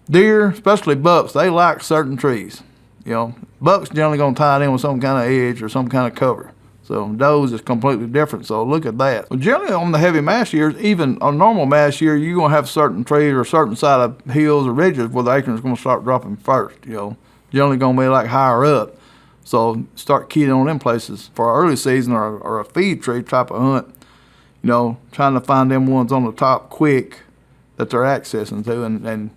deer, especially bucks, they like certain trees. Bucks generally going to tie it in with some kind of edge or some kind of cover. So does is completely different. So look at that. Well, generally on the heavy mast years, even on normal mast year, you're going to have certain trees or certain side of hills or ridges where the acorn is going to start dropping first. Generally going to be like higher up. So start keying on them places for an early season or a feed tree type of hunt. Trying to find them ones on the top quick that they're accessing to, and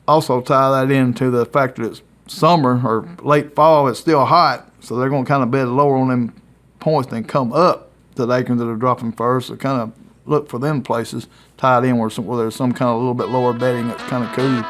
also tie that into the fact that it's summer or late fall, it's still hot, so they're going to kind of bed lower on them points and come up to the acorns that are dropping first. So kind of look for them places tied in where there's some kind of a little bit lower bedding that's kind of cool.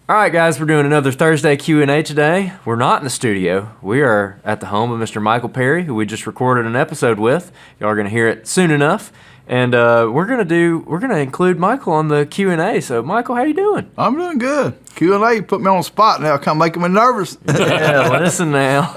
All right, guys, we're doing another Thursday Q&A today. We're not in the studio. We are at the home of Mr. Michael Perry, who we just recorded an episode with. Y'all are going to hear it soon enough. And we're gonna include Michael on the Q&A. So, Michael, how you doing? I'm doing good. Q&A put me on the spot now, kind of making me nervous. Yeah, listen now.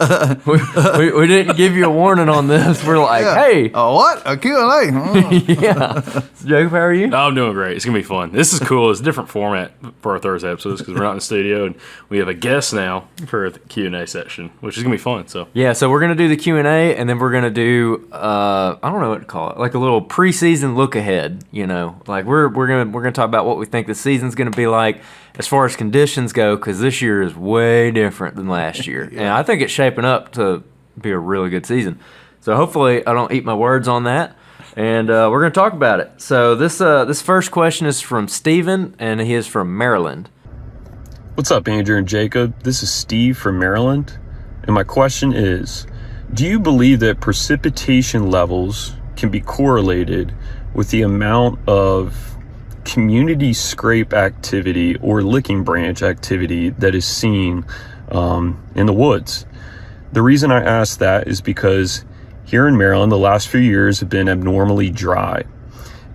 We didn't give you a warning on this. We're like, hey. Oh, what? A Q&A? Oh. Yeah. Jacob, how are you? Oh, I'm doing great. It's going to be fun. This is cool. It's a different format for our Thursday episodes because we're not in the studio, and we have a guest now for the Q&A section, which is going to be fun. So so we're going to do the Q&A, and then we're going to do, I don't know what to call it, like a little preseason look ahead, Like we're going to talk about what we think the season's going to be like as far as conditions go, because this year is way different than last year. And I think it's shaping up to be a really good season. So hopefully I don't eat my words on that. And we're going to talk about it. So this first question is from Steven, and he is from Maryland. What's up, Andrew and Jacob? This is Steve from Maryland. And my question is, do you believe that precipitation levels can be correlated with the amount of community scrape activity or licking branch activity that is seen in the woods? The reason I ask that is because here in Maryland, the last few years have been abnormally dry.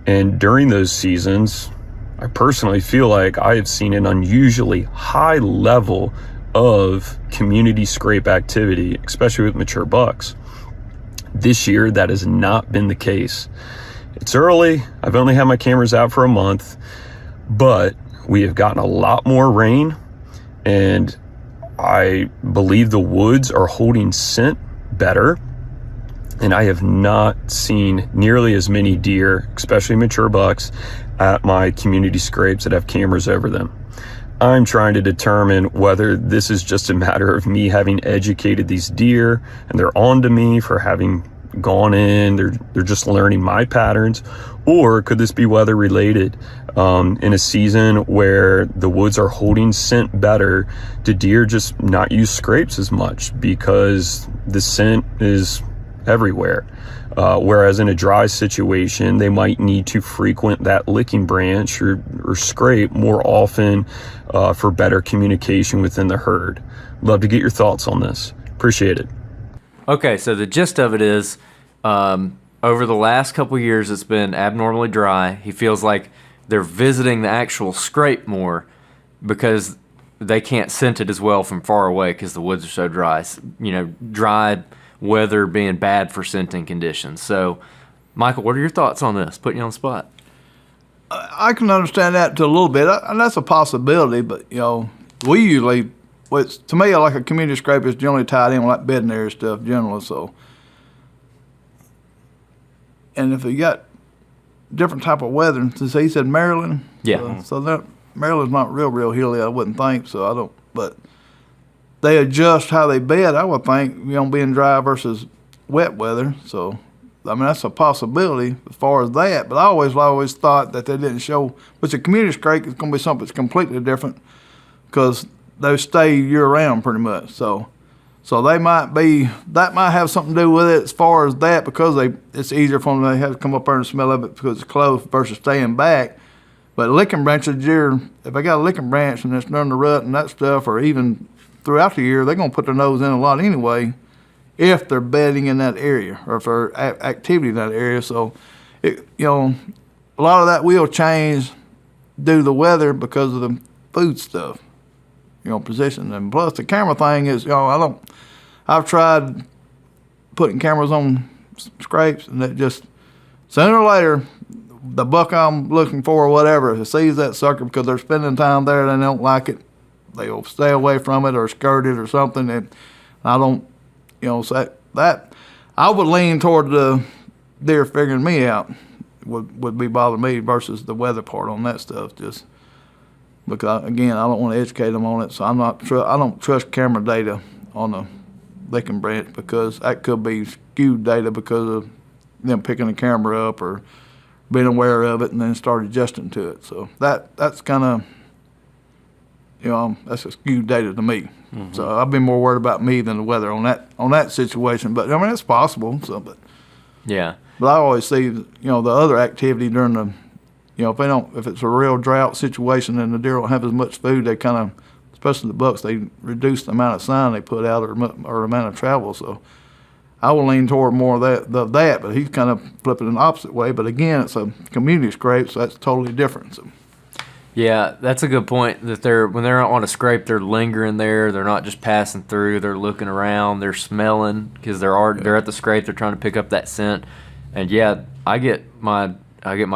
And during those seasons, I personally feel like I have seen an unusually high level of community scrape activity, especially with mature bucks. This year, that has not been the case. It's early. I've only had my cameras out for a month, but we have gotten a lot more rain, and I believe the woods are holding scent better, and I have not seen nearly as many deer, especially mature bucks, at my community scrapes that have cameras over them. I'm trying to determine whether this is just a matter of me having educated these deer and they're on to me for having gone in, they're just learning my patterns, or could this be weather related? In a season where the woods are holding scent better, do deer just not use scrapes as much because the scent is everywhere? Whereas in a dry situation, they might need to frequent that licking branch or scrape more often for better communication within the herd. Love to get your thoughts on this. Appreciate it. Okay, so the gist of it is, over the last couple of years, it's been abnormally dry. He feels like they're visiting the actual scrape more because they can't scent it as well from far away because the woods are so dry. Dry weather being bad for scenting conditions. So, Michael, what are your thoughts on this? Putting you on the spot. I can understand that to a little bit, and that's a possibility. But we usually, to me, like a community scrape is generally tied in with like bedding area stuff generally. So, and if you got different type of weather, since he said Maryland, so that Maryland's not real hilly, I wouldn't think. So I don't, but they adjust how they bed, I would think, being dry versus wet weather. So, I mean, that's a possibility as far as that. But I always thought that they didn't show, which a community scrape is going to be something that's completely different because they stay year round pretty much. So that might have something to do with it as far as that because it's easier for them. They have to come up there and smell of it because it's close versus staying back. But licking branches, if they got a licking branch and it's during the rut and that stuff, or even throughout the year, they're going to put their nose in a lot anyway if they're bedding in that area or if they're activity in that area. So, a lot of that will change due to the weather because of the food stuff, position. And plus the camera thing is, I've tried putting cameras on scrapes, and it just, sooner or later, the buck I'm looking for or whatever, if it sees that sucker because they're spending time there and they don't like it, they'll stay away from it or skirt it or something. And I don't, so that I would lean toward the deer figuring me out would be bothering me versus the weather part on that stuff. Just because, again, I don't want to educate them on it, so I don't trust camera data on the licking branch because that could be skewed data because of them picking the camera up or being aware of it and then start adjusting to it. So that's kind of, that's a skewed data to me. Mm-hmm. So I've been more worried about me than the weather on that situation. But I mean, it's possible. So, but yeah. But I always see, the other activity during the, if it's a real drought situation and the deer don't have as much food, they kind of, especially the bucks, they reduce the amount of sign they put out or amount of travel. So I will lean toward more of that, but he's kind of flipping in the opposite way. But again, it's a community scrape, so that's totally different. So. Yeah, that's a good point. That when they're on a scrape, they're lingering there. They're not just passing through. They're looking around. They're smelling because they're at the scrape. They're trying to pick up that scent. And yeah, I get my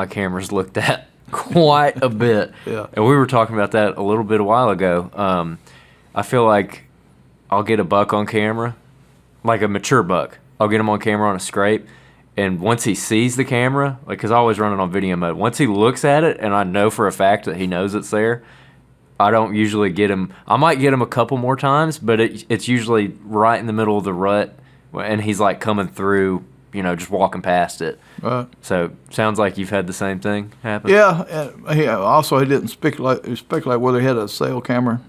cameras looked at quite a bit. Yeah. And we were talking about that a little bit a while ago. I feel like I'll get a buck on camera. Like a mature buck, I'll get him on camera on a scrape, and once he sees the camera, because I always run it on video mode, once he looks at it and I know for a fact that he knows it's there, I don't usually get him. I might get him a couple more times, but it's usually right in the middle of the rut, and he's like coming through, just walking past it. Right. So sounds like you've had the same thing happen. Yeah. Also, he didn't speculate whether he had a cell camera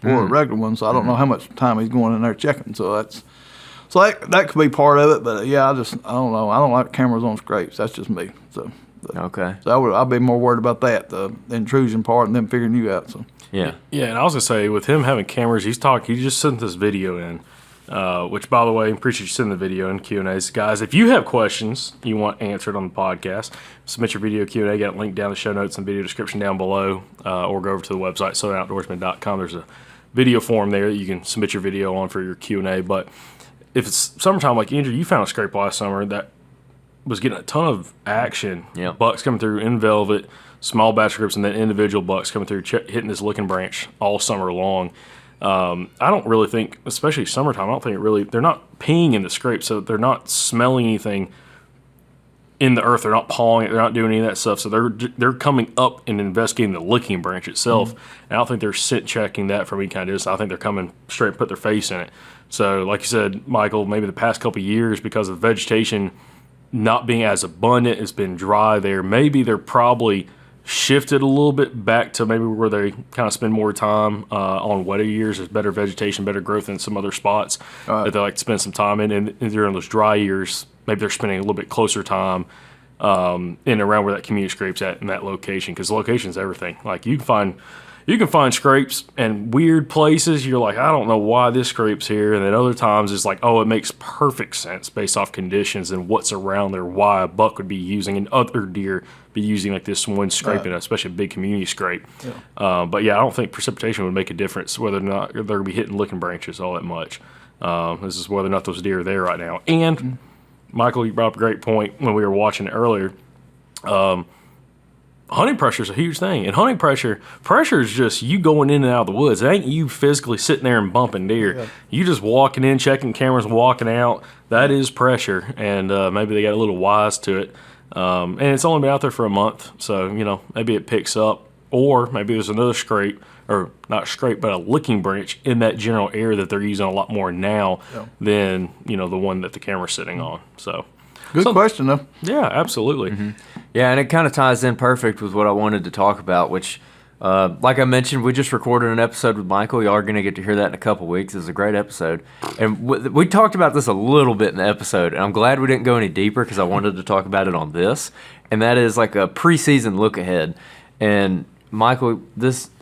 or a regular one, so I don't know how much time he's going in there checking. So that could be part of it, but yeah, I don't know. I don't like cameras on scrapes. That's just me. So okay. So I'd be more worried about that, the intrusion part, and them figuring you out. So yeah. Yeah, and I was gonna say with him having cameras, he just sent this video in, which by the way, appreciate you sending the video in Q&As, guys. If you have questions you want answered on the podcast, submit your video Q&A. Got it linked down in the show notes and video description down below, or go over to the website SouthernOutdoorsmen.com. There's a video form there that you can submit your video on for your Q&A, but if it's summertime, like Andrew, you found a scrape last summer that was getting a ton of action. Yeah. Bucks coming through in velvet, small batch scrapes, and then individual bucks coming through, hitting this licking branch all summer long. I don't really think, especially summertime, they're not peeing in the scrape, so they're not smelling anything in the earth. They're not pawing it. They're not doing any of that stuff. So they're coming up and investigating the licking branch itself. Mm-hmm. And I don't think they're scent checking that from any kind of distance. I think they're coming straight and put their face in it. So like you said, Michael, maybe the past couple of years, because of vegetation not being as abundant, it's been dry there. Maybe they're probably shifted a little bit back to maybe where they kind of spend more time on wetter years. There's better vegetation, better growth in some other spots that they like to spend some time in. And during those dry years, maybe they're spending a little bit closer time in and around where that community scrape's at in that location, because location is everything. Like you can find scrapes in weird places. You're like, I don't know why this scrape's here. And then other times it's like, oh, it makes perfect sense based off conditions and what's around there, why a buck would be using and other deer be using like this one scrape, in especially a big community scrape. Yeah. But yeah, I don't think precipitation would make a difference whether or not they're going to be hitting licking branches all that much. This is whether or not those deer are there right now. And Michael, you brought up a great point when we were watching it earlier. Hunting pressure is a huge thing, and hunting pressure is just you going in and out of the woods. It ain't you physically sitting there and bumping deer. Yeah. You just walking in, checking cameras, walking out. That is pressure, and maybe they got a little wise to it. And it's only been out there for a month, so maybe it picks up, or maybe there's another scrape, or not scrape, but a licking branch in that general area that they're using a lot more now than the one that the camera's sitting on. So. Good question, though. Yeah, absolutely. Mm-hmm. Yeah, and it kind of ties in perfect with what I wanted to talk about, which, like I mentioned, we just recorded an episode with Michael. You are going to get to hear that in a couple weeks. It was a great episode. And we talked about this a little bit in the episode, and I'm glad we didn't go any deeper because I wanted to talk about it on this. And that is like a preseason look ahead. And Michael,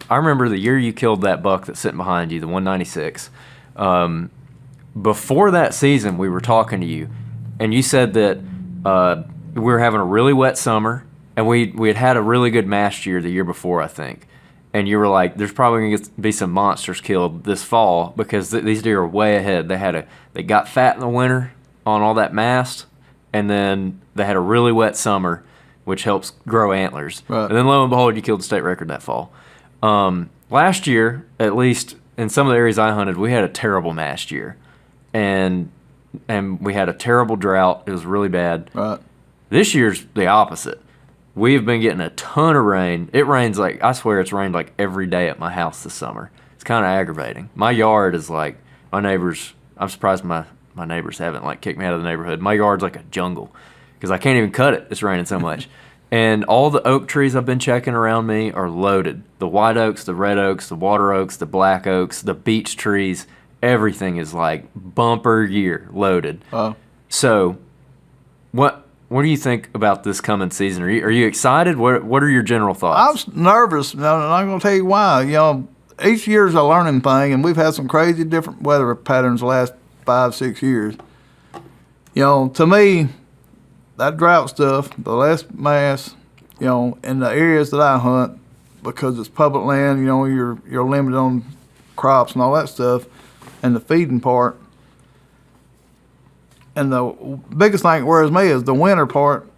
I remember the year you killed that buck that's sitting behind you, the 196. Before that season, we were talking to you, and you said that we were having a really wet summer, and we had a really good mast year the year before, I think. And you were like, "There's probably going to be some monsters killed this fall because these deer are way ahead. They got fat in the winter on all that mast, and then they had a really wet summer, which helps grow antlers. Right. And then lo and behold, you killed the state record that fall. Last year, at least in some of the areas I hunted, we had a terrible mast year, and we had a terrible drought. It was really bad. Right. This year's the opposite. We've been getting a ton of rain. It rains like, I swear it's rained like every day at my house this summer. It's kind of aggravating. My yard is like, my neighbors, I'm surprised my neighbors haven't like kicked me out of the neighborhood. My yard's like a jungle because I can't even cut it. It's raining so much. And all the oak trees I've been checking around me are loaded. The white oaks, the red oaks, the water oaks, the black oaks, the beech trees, everything is like bumper year loaded. So what do you think about this coming season? Are you excited? What are your general I thoughts? was nervous, and I'm going to tell you why. You know, each year's a learning thing, and we've had some crazy different weather patterns the last 5-6 years. You know, to me, that drought stuff, the less mass, you know, in the areas that I hunt, because it's public land, you know, you're limited on crops and all that stuff, and the feeding part. And the biggest thing that worries me is the winter part.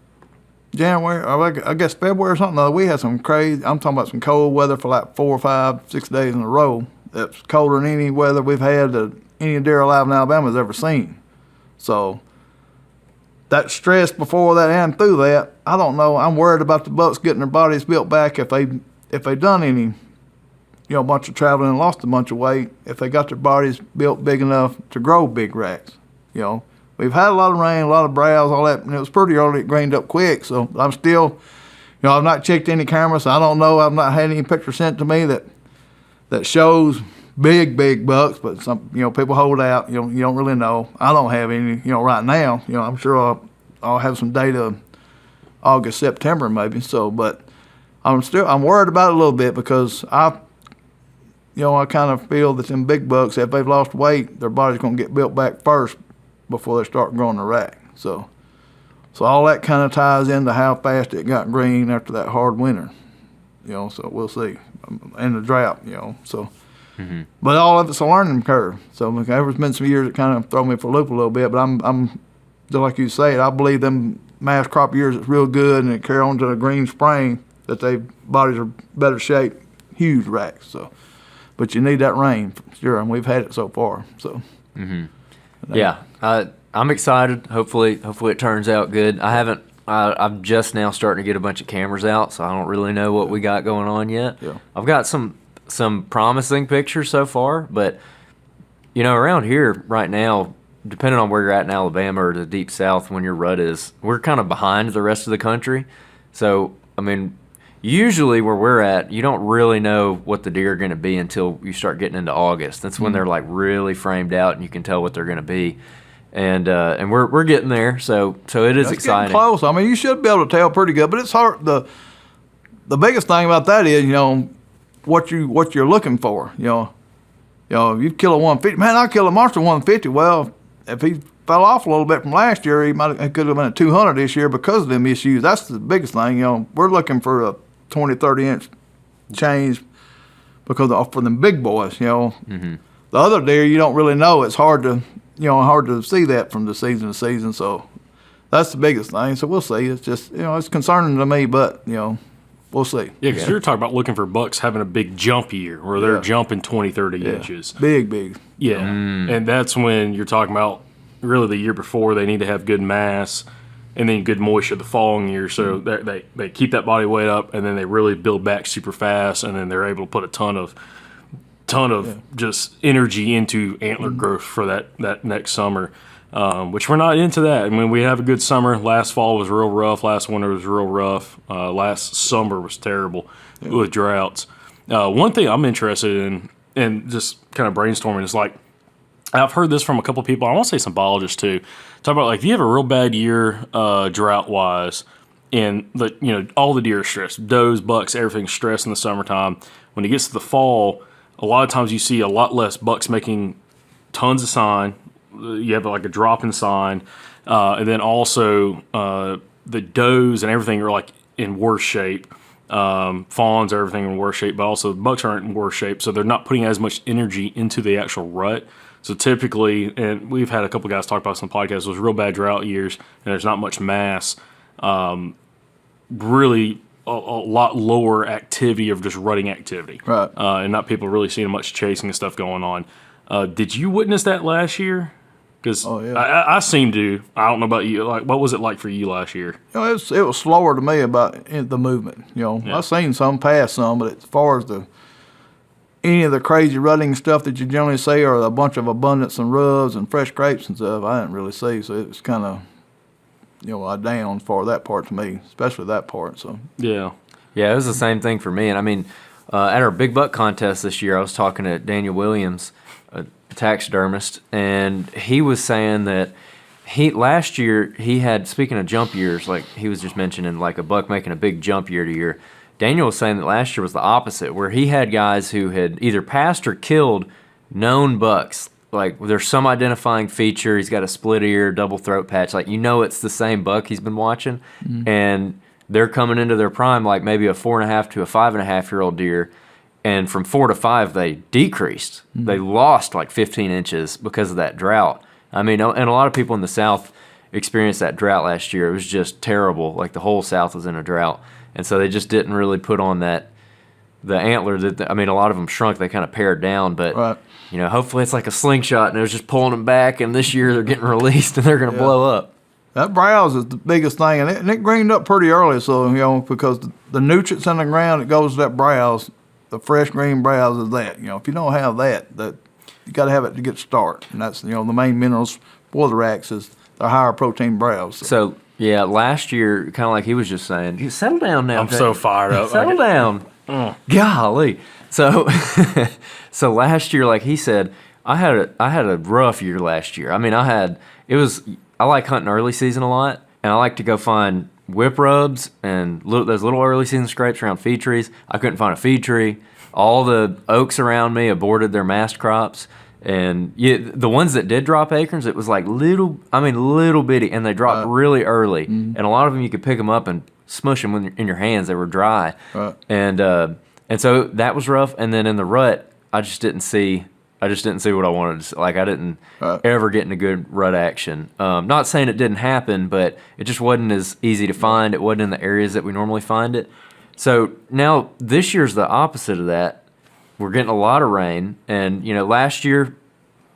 January, or I guess February or something. We had some crazy, I'm talking about some cold weather for like 4 or 5, 6 days in a row. That's colder than any weather we've had that any deer alive in Alabama has ever seen. So that stress before that and through that, I don't know. I'm worried about the bucks getting their bodies built back if they done any, you know, a bunch of traveling and lost a bunch of weight. If they got their bodies built big enough to grow big racks, you know. We've had a lot of rain, a lot of browse, all that, and it was pretty early. It grained up quick, so I'm still, you know, I've not checked any cameras, so I don't know. I've not had any pictures sent to me that shows big bucks, but some, you know, people hold out. You don't really know. I don't have any, you know, right now. You know, I'm sure I'll have some data August, September maybe. So, but I'm worried about it a little bit because I kind of feel that them big bucks, if they've lost weight, their body's gonna get built back first before they start growing the rack. So all that kind of ties into how fast it got green after that hard winter, you know, so we'll see. And the drought, you know, so. Mm-hmm. But all of it's a learning curve. So there's been some years that kind of throw me for a loop a little bit, but I'm just like you said, I believe them mass crop years it's real good and it carry on to the green spring that they bodies are better shape, huge racks. So, but you need that rain, sure, and we've had it so far. So. Mm-hmm. Yeah, I'm excited. Hopefully it turns out good. I'm just now starting to get a bunch of cameras out, so I don't really know what we got going on yet. Yeah. I've got some promising pictures so far, but you know, around here right now, depending on where you're at in Alabama or the deep south, when your rut is, we're kind of behind the rest of the country. So I mean, usually where we're at, you don't really know what the deer are going to be until you start getting into August. That's when they're like really framed out and you can tell what they're going to be. And we're getting there, so it is exciting. Getting close. I mean, you should be able to tell pretty good, but it's hard. The biggest thing about that is, you know, what you're looking for. You know, if you kill a 150, man, I killed a monster 150. Well, if he fell off a little bit from last year, he could have been a 200 this year because of them issues. That's the biggest thing. You know, we're looking for a 20, 30 inch change because for them big boys. You know, The other deer you don't really know. It's hard to see that from the season to season. So that's the biggest thing. So we'll see. It's just, you know, it's concerning to me, but, you know, we'll see. Yeah, because you're talking about looking for bucks having a big jump year where they're jumping 20, 30 inches. Big. Yeah, and that's when you're talking about really the year before they need to have good mass and then good moisture the following year. So they keep that body weight up and then they really build back super fast and then they're able to put a ton of just energy into antler growth for that next summer, which we're not into that. I mean, we have a good summer. Last fall was real rough. Last winter was real rough. Last summer was terrible with droughts. One thing I'm interested in and just kind of brainstorming is like, I've heard this from a couple of people. I want to say some biologists too. Talk about like if you have a real bad year drought-wise, and all the deer are stressed. Does, bucks, everything's stressed in the summertime. When it gets to the fall, a lot of times you see a lot less bucks making tons of sign. You have like a drop in sign, and then also the does and everything are like in worse shape. Fawns, everything in worse shape, but also the bucks aren't in worse shape, so they're not putting as much energy into the actual rut. So typically, and we've had a couple guys talk about this on the podcast, those real bad drought years, and there's not much mass. Really, a lot lower activity of just rutting activity, Right. And not people really seeing much chasing and stuff going on. Did you witness that last year? Because I seem to. I don't know about you. Like, what was it like for you last year? It was slower to me about the movement. I've seen some pass some, but as far as any of the crazy rutting stuff that you generally see, or a bunch of abundance and rubs and fresh grapes and stuff, I didn't really see. So it was kind of, a down for that part to me, especially that part. So Yeah. Yeah, it was the same thing for me. And I mean, at our big buck contest this year, I was talking to Daniel Williams, a taxidermist, and he was saying that last year he had, speaking of jump years, like he was just mentioning like a buck making a big jump year to year. Daniel was saying that last year was the opposite, where he had guys who had either passed or killed known bucks. Like there's some identifying feature. He's got a split ear, double throat patch. Like it's the same buck he's been watching, and they're coming into their prime like maybe a 4.5 to a 5.5-year-old deer, and from 4 to 5 they decreased. They lost like 15 inches because of that drought. I mean, and a lot of people in the South experienced that drought last year. It was just terrible. Like the whole South was in a drought. And so they just didn't really put on the antler. A lot of them shrunk. They kind of pared down. But, right. Hopefully it's like a slingshot and it was just pulling them back. And this year they're getting released and they're going to blow up. That browse is the biggest thing. And it greened up pretty early. So, because the nutrients in the ground, it goes to that browse. The fresh green browse is that. If you don't have that you got to have it to get started. And that's, the main minerals for the racks is the higher protein browse. So yeah, last year, kind of like he was just saying, you settle down now. I'm so fired up. Settle down. Golly. So, so last year, like he said, I had a rough year last year. I mean, I like hunting early season a lot, and I like to go find whip rubs and those little early season scrapes around feed trees. I couldn't find a feed tree. All the oaks around me aborted their mast crops. And the ones that did drop acorns, it was like little bitty, and they dropped really early. And a lot of them you could pick them up and smush them in your hands. They were dry, and so that was rough. And then in the rut, I just didn't see what I wanted to see. Like I didn't ever get into good rut action. Not saying it didn't happen, but it just wasn't as easy to find. It wasn't in the areas that we normally find it. So now this year's the opposite of that. We're getting a lot of rain, and last year,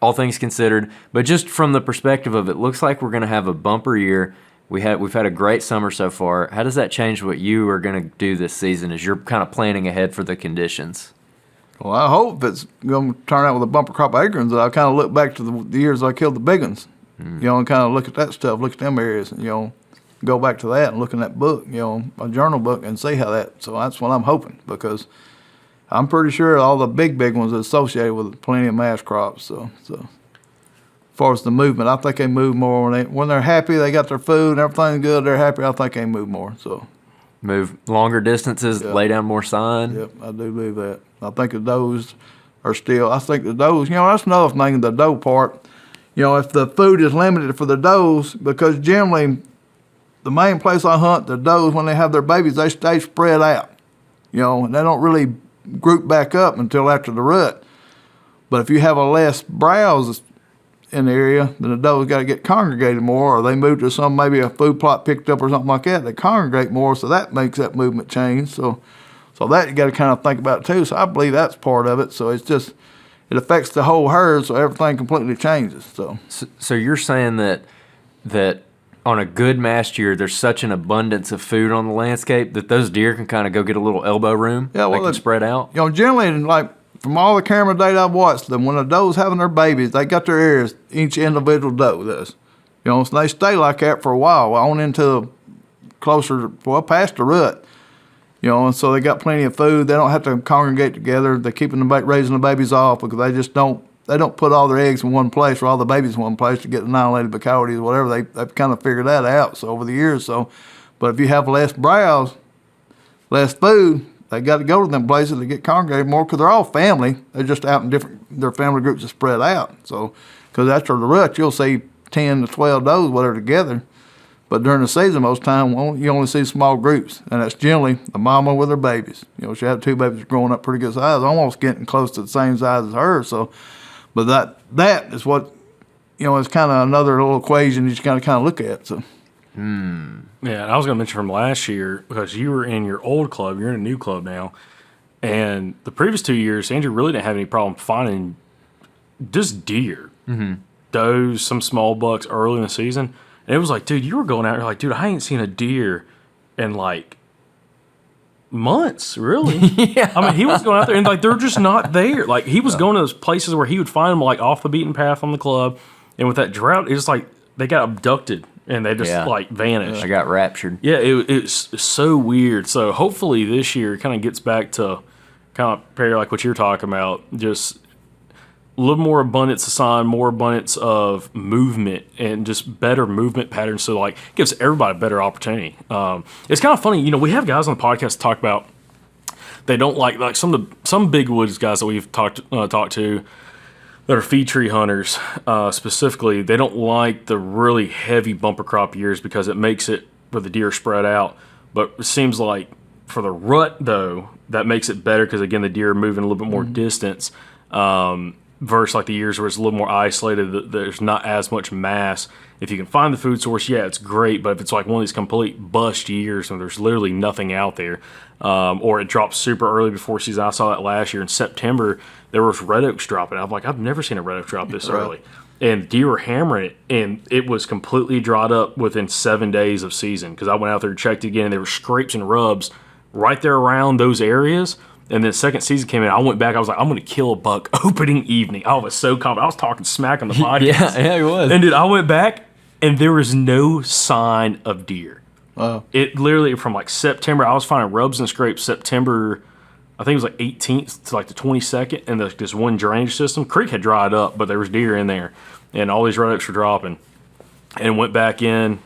all things considered, but just from the perspective of it looks like we're going to have a bumper year. We've had a great summer so far. How does that change what you are going to do this season as you're kind of planning ahead for the conditions? Well, I hope it's going to turn out with a bumper crop of acorns. That I kind of look back to the years I killed the big ones, and kind of look at that stuff, look at them areas, and go back to that and look in that book, a journal book, and see how that. So that's what I'm hoping, because I'm pretty sure all the big ones are associated with plenty of mass crops. So as far as the movement, I think they move more when they're happy. They got their food and everything's good. They're happy. I think they move more. So move longer distances, lay down more sign. Yep, I do believe that. I think the does are still. I think the does. That's another thing. The doe part. If the food is limited for the does, because generally the main place I hunt, the does when they have their babies, they stay spread out. And they don't really group back up until after the rut. But if you have a less browse in the area, then the does got to get congregated more, or they move to maybe a food plot picked up or something like that. They congregate more, so that makes that movement change. So that you got to kind of think about too. So I believe that's part of it. So it's just, it affects the whole herd, so everything completely changes. So you're saying that on a good mast year, there's such an abundance of food on the landscape that those deer can kind of go get a little elbow room. Yeah, well, they can spread out. Generally, like from all the camera data I've watched them, when a doe's having their babies, they got their areas, each individual doe does. So they stay like that for a while, on into closer, past the rut. And so they got plenty of food. They don't have to congregate together. They're keeping raising the babies off, because they just don't. They don't put all their eggs in one place or all the babies in one place to get annihilated by coyotes or whatever. They've kind of figured that out. So over the years, but But if you have less browse, less food, they got to go to them places to get congregated more because they're all family. They're just out in their family groups are spread out. So, because after the rut, you'll see 10 to 12 does, whatever, together. But during the season, most time, you only see small groups. And that's generally the mama with her babies. She had 2 babies growing up pretty good size, almost getting close to the same size as her. So, but that is what, it's kind of another little equation you just got to kind of look at. So. Yeah, and I was going to mention from last year, because you were in your old club, you're in a new club now, and the previous 2 years, Andrew really didn't have any problem finding just deer, does, some small bucks early in the season, and it was like, dude, you were going out, you're like, dude, I ain't seen a deer in like months, really. Yeah. I mean, he was going out there, and like, they're just not there. Like, he was going to those places where he would find them like off the beaten path on the club, and with that drought, it's like they got abducted. And they just like vanished. I got raptured. Yeah, it's so weird. So hopefully this year it kind of gets back to kind of pair like what you're talking about. Just a little more abundance of sign, more abundance of movement, and just better movement patterns. So like gives everybody a better opportunity. It's kind of funny, we have guys on the podcast talk about they don't like some big woods guys that we've talked to. That are feed tree hunters, specifically, they don't like the really heavy bumper crop years because it makes it where the deer spread out. But it seems like for the rut, though, that makes it better because, again, the deer are moving a little bit more distance versus like the years where it's a little more isolated. There's not as much mass. If you can find the food source, yeah, it's great. But if it's like one of these complete bust years and there's literally nothing out there, or it drops super early before season. I saw that last year in September. There was red oaks dropping. I'm like, I've never seen a red oak drop this early. And deer were hammering it, and it was completely dried up within 7 days of season because I went out there and checked again, and there were scrapes and rubs right there around those areas. And then second season came in, I went back, I was like, I'm going to kill a buck opening evening. I was so confident. I was talking smack on the podcast. Yeah, it was. And dude, I went back, and there was no sign of deer. It literally, from like September, I was finding rubs and scrapes September, I think it was like 18th to like the 22nd, and this one drainage system. Creek had dried up, but there was deer in there, and all these red oaks were dropping. And went back in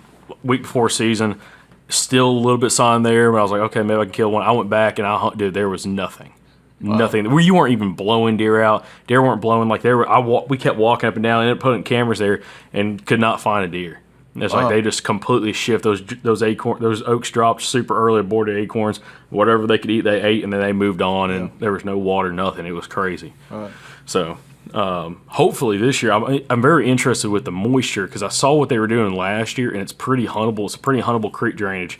week before season, still a little bit sign there, but I was like, okay, maybe I can kill one. I went back and I hunted. Dude, there was nothing. Nothing. Where you weren't even blowing deer out. Deer weren't blowing like they were. We kept walking up and down, ended up putting cameras there, and could not find a deer. It's like they just completely shift those oaks dropped super early, aborted acorns, whatever they could eat, they ate, and then they moved on, and there was no water, nothing. It was crazy. So hopefully this year, I'm very interested with the moisture because I saw what they were doing last year, and it's pretty huntable. It's a pretty huntable creek drainage,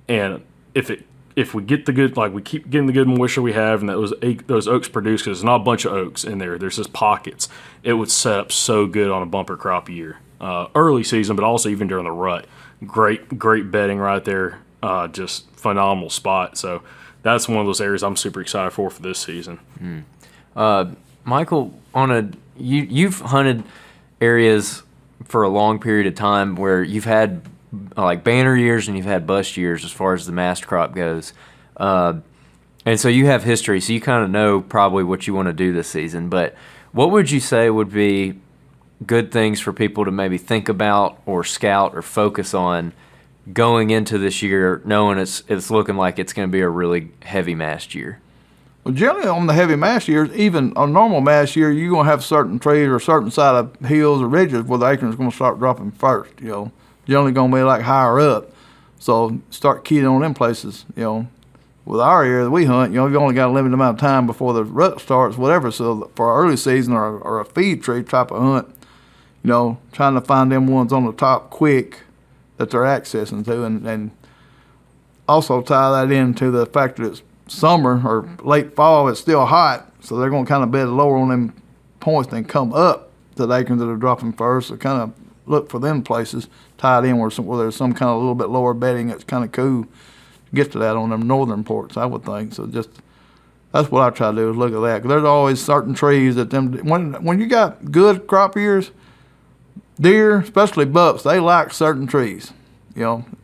and if we get the good, like we keep getting the good moisture we have, and those oaks produce, because there's not a bunch of oaks in there. There's just pockets. It would set up so good on a bumper crop year. Early season, but also even during the rut. Great bedding right there. Just phenomenal spot. So that's one of those areas I'm super excited for this season. Michael, you've hunted areas for a long period of time where you've had like banner years and you've had bust years as far as the mast crop goes. And so you have history, so you kind of know probably what you want to do this season. But what would you say would be good things for people to maybe think about or scout or focus on going into this year, knowing it's looking like it's going to be a really heavy mast year? Well, generally on the heavy mast years, even on normal mast year, you're going to have certain trees or certain side of hills or ridges where the acorn is going to start dropping first, Generally going to be like higher up. So start keying on them places, With our area that we hunt, you've only got a limited amount of time before the rut starts, whatever. So for our early season or a feed tree type of hunt, trying to find them ones on the top quick that they're accessing to, and also tie that into the fact that it's summer or late fall, it's still hot, so they're going to kind of bed lower on them points than come up to the acorns that are dropping first. So kind of look for them places tied in where there's some kind of a little bit lower bedding that's kind of cool to get to that on them northern ports, I would think. So just that's what I try to do is look at that, because there's always certain trees that when you got good crop years, deer, especially bucks, they like certain trees.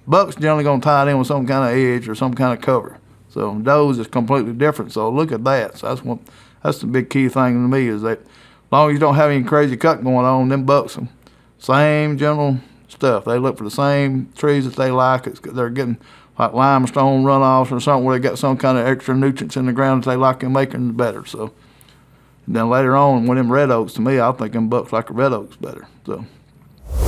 Bucks generally going to tie it in with some kind of edge or some kind of cover. So does is completely different. So look at that. So that's the big key thing to me is that as long as you don't have any crazy cut going on, them bucks, same general stuff. They look for the same trees that they like. They're getting like limestone runoffs or something where they got some kind of extra nutrients in the ground that they like and making better. So then later on, when them red oaks, to me, I think them bucks like the red oaks better. So.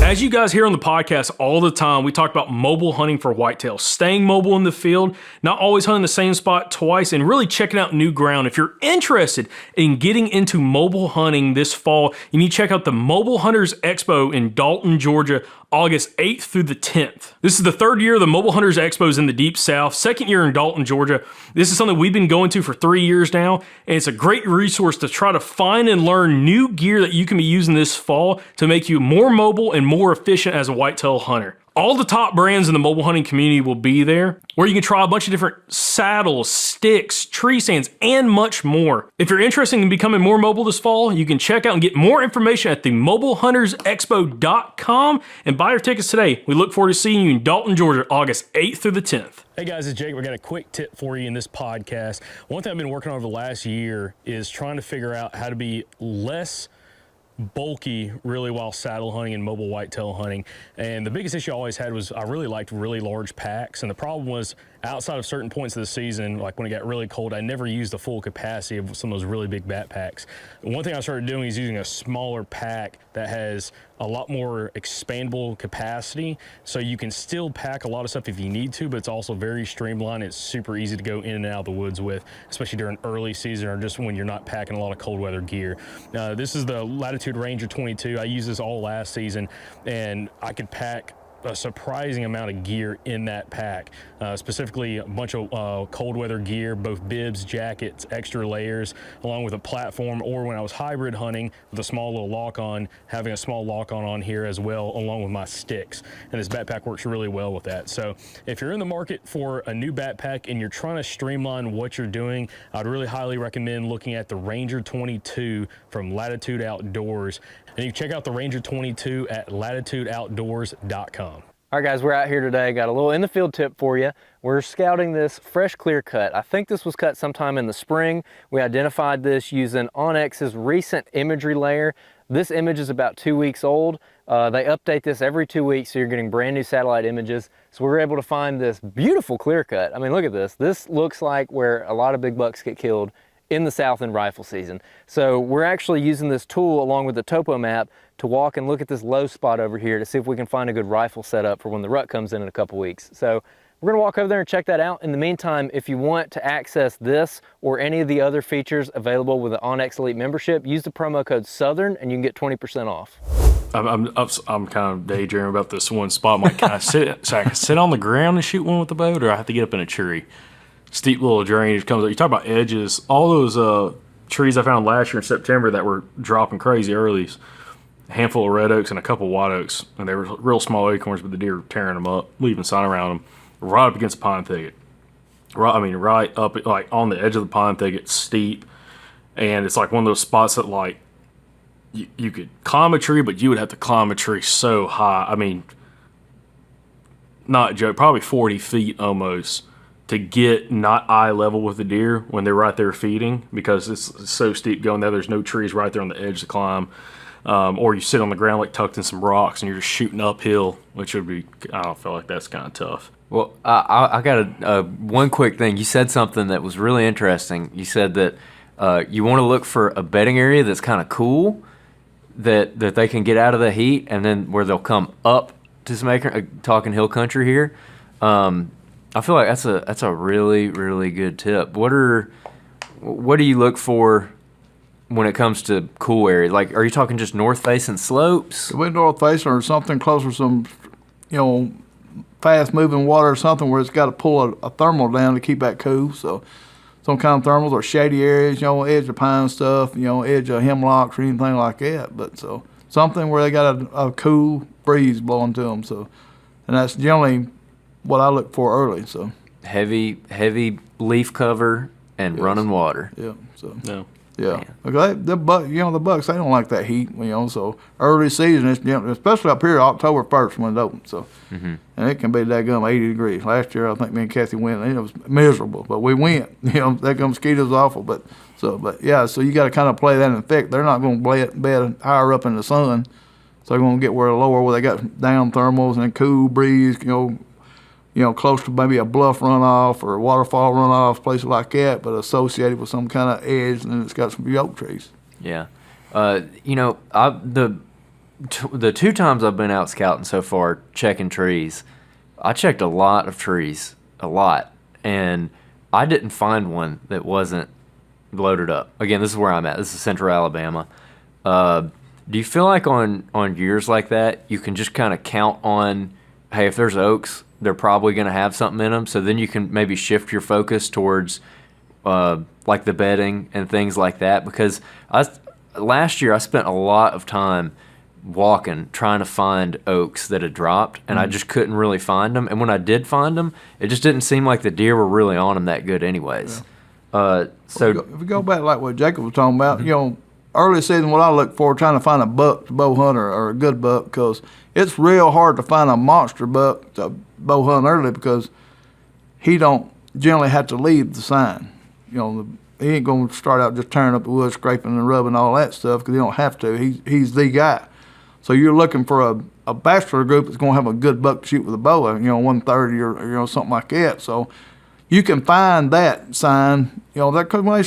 As you guys hear on the podcast all the time, we talk about mobile hunting for whitetail, staying mobile in the field, not always hunting the same spot twice, and really checking out new ground. If you're interested in getting into mobile hunting this fall, you need to check out the Mobile Hunters Expo in Dalton, Georgia, August 8th through the 10th. This is the third year of the Mobile Hunters Expos in the Deep South, second year in Dalton, Georgia. This is something we've been going to for 3 years now, and it's a great resource to try to find and learn new gear that you can be using this fall to make you more mobile and more efficient as a whitetail hunter. All the top brands in the mobile hunting community will be there, where you can try a bunch of different saddles, sticks, tree stands, and much more. If you're interested in becoming more mobile this fall, you can check out and get more information at themobilehuntersexpo.com and buy your tickets today. We look forward to seeing you in Dalton, Georgia, August 8th through the 10th. Hey guys, it's Jake. We got a quick tip for you in this podcast. One thing I've been working on over the last year is trying to figure out how to be less bulky really while saddle hunting and mobile whitetail hunting. And the biggest issue I always had was I really liked really large packs, and the problem was outside of certain points of the season, like when it got really cold, I never used the full capacity of some of those really big backpacks. And one thing I started doing is using a smaller pack that has a lot more expandable capacity, so you can still pack a lot of stuff if you need to, but it's also very streamlined. It's super easy to go in and out of the woods with, especially during early season or just when you're not packing a lot of cold weather gear. This is the Latitude Ranger 22. I used this all last season, and I could pack a surprising amount of gear in that pack, specifically a bunch of cold weather gear, both bibs, jackets, extra layers, along with a platform, or when I was hybrid hunting with a small little lock-on, having a small lock-on on here as well, along with my sticks. And this backpack works really well with that. So if you're in the market for a new backpack and you're trying to streamline what you're doing, I'd really highly recommend looking at the Ranger 22 from Latitude Outdoors. And you can check out the Ranger 22 at latitudeoutdoors.com. All right, guys, we're out here today. Got a little in the field tip for you. We're scouting this fresh clear cut. I think this was cut sometime in the spring. We identified this using onX's recent imagery layer. This image is about 2 weeks old. They update this every 2 weeks, so you're getting brand new satellite images. So we were able to find this beautiful clear cut. I mean, look at this. This looks like where a lot of big bucks get killed in the South in rifle season. So we're actually using this tool along with the topo map to walk and look at this low spot over here to see if we can find a good rifle setup for when the rut comes in a couple weeks. So we're gonna walk over there and check that out. In the meantime, if you want to access this or any of the other features available with the onX Elite membership, use the promo code SOUTHERN and you can get 20% off. I'm kind of daydreaming about this one spot. I'm like, can I sit on the ground and shoot one with the boat, or I have to get up in a tree? Steep little drainage comes up. You talk about edges. All those trees I found last year in September that were dropping crazy earlies, a handful of red oaks and a couple white oaks, and they were real small acorns, but the deer were tearing them up, leaving sign around them, right up against the pine thicket. Right up, like on the edge of the pine thicket, steep, and it's like one of those spots that like you could climb a tree, but you would have to climb a tree so high. I mean, not a joke, probably 40 feet almost, to get not eye level with the deer when they're right there feeding, because it's so steep going there. There's no trees right there on the edge to climb. Or you sit on the ground like tucked in some rocks and you're just shooting uphill, which would be, I don't feel like that's kind of tough. Well, I got one quick thing. You said something that was really interesting. You said that you want to look for a bedding area that's kind of cool, that they can get out of the heat, and then where they'll come up to some acre, talking hill country here. I feel like that's a really, really good tip. What do you look for when it comes to cool areas? Like, are you talking just north-facing slopes? If we're north-facing or something closer to some, fast-moving water or something where it's got to pull a thermal down to keep that cool. So some kind of thermals or shady areas, edge of pine stuff, edge of hemlocks or anything like that. But so something where they got a cool breeze blowing to them. So, and that's generally what I look for early. So heavy leaf cover and running water. Yeah. So No. yeah. Okay. The bucks, they don't like that heat. So early season, it's generally, especially up here October 1st when it opens. So and it can be daggum 80 degrees. Last year I think me and Kathy went and it was miserable, but we went. That mosquitoes awful, but yeah. So you got to kind of play that in effect. They're not going to bed higher up in the sun. So they're going to get where they got down thermals and cool breeze, close to maybe a bluff runoff or a waterfall runoff, places like that, but associated with some kind of edge, and it's got some few oak trees. Yeah. The 2 times I've been out scouting so far, checking trees, I checked a lot of trees, and I didn't find one that wasn't loaded up. Again, this is where I'm at. This is Central Alabama. Do you feel like on years like that, you can just kind of count on, hey, if there's oaks, they're probably going to have something in them, so then you can maybe shift your focus towards like the bedding and things like that? Because last year I spent a lot of time walking trying to find oaks that had dropped, and I just couldn't really find them. And when I did find them, it just didn't seem like the deer were really on them that good anyways. Yeah. If we go back like what Jacob was talking about, early season, what I look for, trying to find a buck to bow hunter or a good buck, because it's real hard to find a monster buck to bow hunt early because he don't generally have to leave the sign. He ain't going to start out just tearing up the wood, scraping and rubbing all that stuff because he don't have to. He's the guy. So you're looking for a bachelor group that's going to have a good buck to shoot with a bow, 130 or something like that. So you can find that sign, because when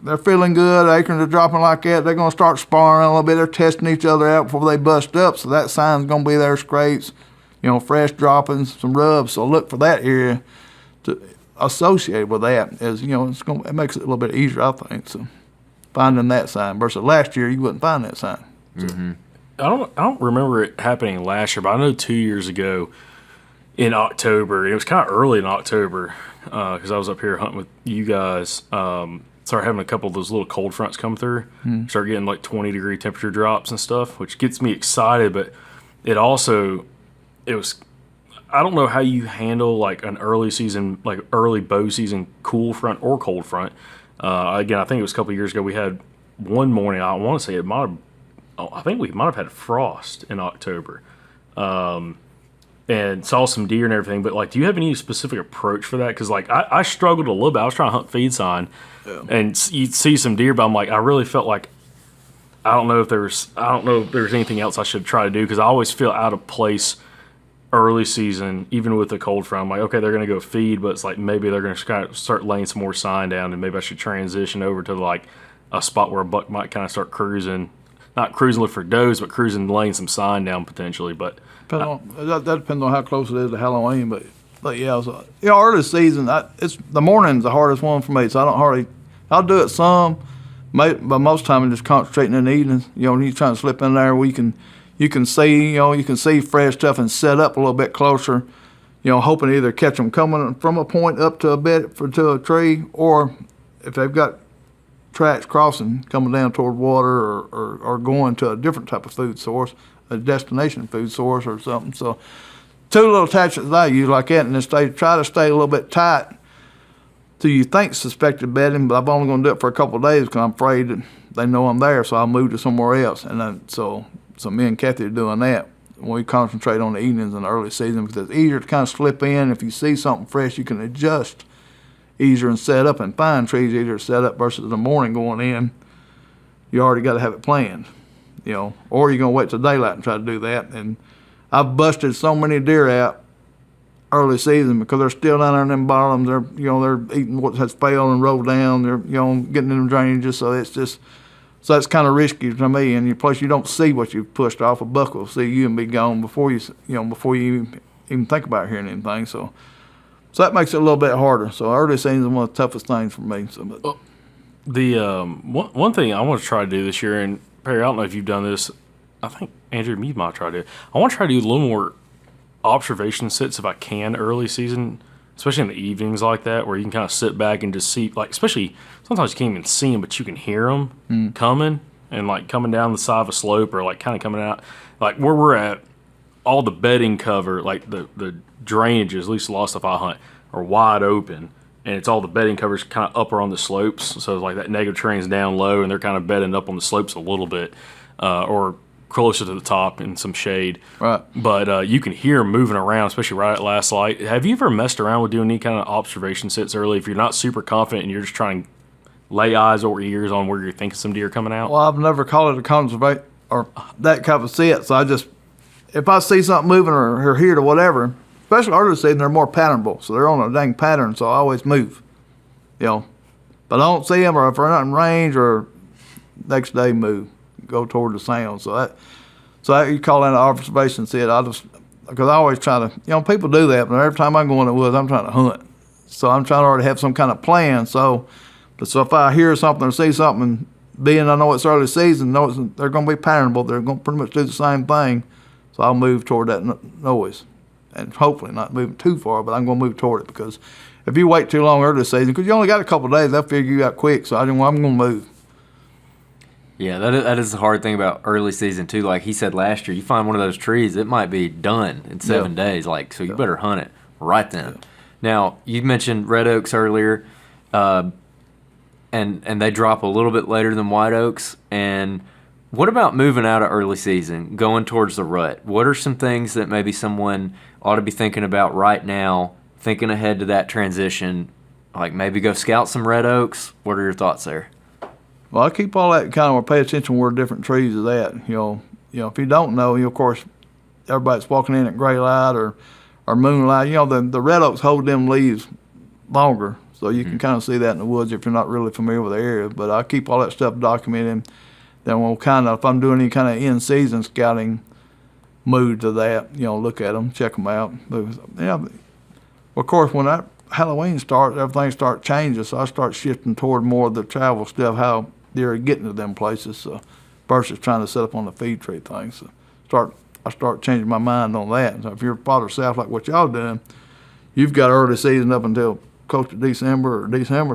they're feeling good, acorns are dropping like that, they're going to start sparring a little bit. They're testing each other out before they bust up. So that sign's going to be there, scrapes, fresh droppings, some rubs. So look for that area to associate with that. It makes it a little bit easier, I think. So finding that sign versus last year, you wouldn't find that sign. So. Mm-hmm. I don't remember it happening last year, but I know 2 years ago in October, it was kind of early in October, because I was up here hunting with you guys, started having a couple of those little cold fronts come through, start getting like 20-degree temperature drops and stuff, which gets me excited, but it was, I don't know how you handle like an early season, like early bow season cool front or cold front. Again, I think it was a couple of years ago, we had one morning, I want to say I think we might have had frost in October, and saw some deer and everything. But like, do you have any specific approach for that? Because like, I struggled a little bit. I was trying to hunt feed sign, and you see some deer, but I'm like, I really felt like I don't know if there's anything else I should try to do, because I always feel out of place early season, even with the cold front. I'm like, okay, they're going to go feed, but it's like maybe they're going to kind of start laying some more sign down, and maybe I should transition over to like a spot where a buck might kind of start cruising. Not cruising for does, but cruising laying some sign down potentially. But that depends on how close it is to Halloween. But yeah, so, early season, it's the morning's the hardest one for me. So I'll do it some, but most of the time I'm just concentrating in the evenings. When you're trying to slip in there, you can see fresh stuff and set up a little bit closer. Hoping to either catch them coming from a point up to a bed to a tree, or if they've got tracks crossing, coming down toward water or going to a different type of food source, a destination food source or something. So 2 little tactics that I use like that, and then try to stay a little bit tight till you think suspected bedding, but I'm only going to do it for a couple of days because I'm afraid that they know I'm there, so I'll move to somewhere else. And then, so me and Kathy are doing that. We concentrate on the evenings in the early season because it's easier to kind of slip in. If you see something fresh, you can adjust easier and set up, and find trees easier to set up versus the morning going in. You already got to have it planned, or you're going to wait till daylight and try to do that. And I've busted so many deer out early season because they're still down there in them bottoms. They're eating what has failed and rolled down. They're, getting in them drainages. So that's kind of risky to me. And plus you don't see what you've pushed off. A buck will see you and be gone before you even think about hearing anything. So that makes it a little bit harder. So early season is one of the toughest things for me. One thing I want to try to do this year, and Perry, I don't know if you've done this. I think Andrew, you might try to do it. I want to try to do a little more observation sits if I can early season, especially in the evenings like that, where you can kind of sit back and just see, like, especially sometimes you can't even see them, but you can hear them coming and like coming down the side of a slope or like kind of coming out. Like where we're at, all the bedding cover, like the drainages, at least a lot of stuff I hunt, are wide open, and it's all the bedding covers kind of up or on the slopes. So like that negative terrain's down low, and they're kind of bedding up on the slopes a little bit, or closer to the top in some shade. Right. But you can hear them moving around, especially right at last light. Have you ever messed around with doing any kind of observation sits early if you're not super confident and you're just trying to lay eyes or ears on where you're thinking some deer coming out? Well, I've never called it a or that type of set. So if I see something moving or here or whatever, especially early season, they're more patternable. So they're on a dang pattern, so I always move. But I don't see them, or if they're not in range, or next day move, go toward the sound. So that you call that an observation set. Because I always try to, people do that, but every time I go in the woods, I'm trying to hunt. So I'm trying to already have some kind of plan. So if I hear something or see something, being I know it's early season, they're going to be patternable. They're going to pretty much do the same thing. So I'll move toward that noise, and hopefully not moving too far, but I'm going to move toward it, because if you wait too long early season, because you only got a couple of days, they'll figure you out quick. So I'm going to move. Yeah, that is the hard thing about early season too. Like he said last year, you find one of those trees, it might be done in 7 days. So you better hunt it right then. Yeah. Now, you mentioned red oaks earlier, and they drop a little bit later than white oaks. And what about moving out of early season, going towards the rut? What are some things that maybe someone ought to be thinking about right now, thinking ahead to that transition? Like maybe go scout some red oaks. What are your thoughts there? Well, I keep all that kind of pay attention where different trees is at. If you don't know, of course, everybody's walking in at gray light or moonlight. The red oaks hold them leaves longer, so you can kind of see that in the woods if you're not really familiar with the area. But I keep all that stuff documented. Then we'll if I'm doing any kind of in-season scouting, move to that. Look at them, check them out. Of course, when that Halloween starts, everything starts changing, so I start shifting toward more of the travel stuff, how they're getting to them places, versus trying to set up on the feed tree thing. So I start changing my mind on that. So if you're farther south like what y'all doing, you've got early season up until close to December.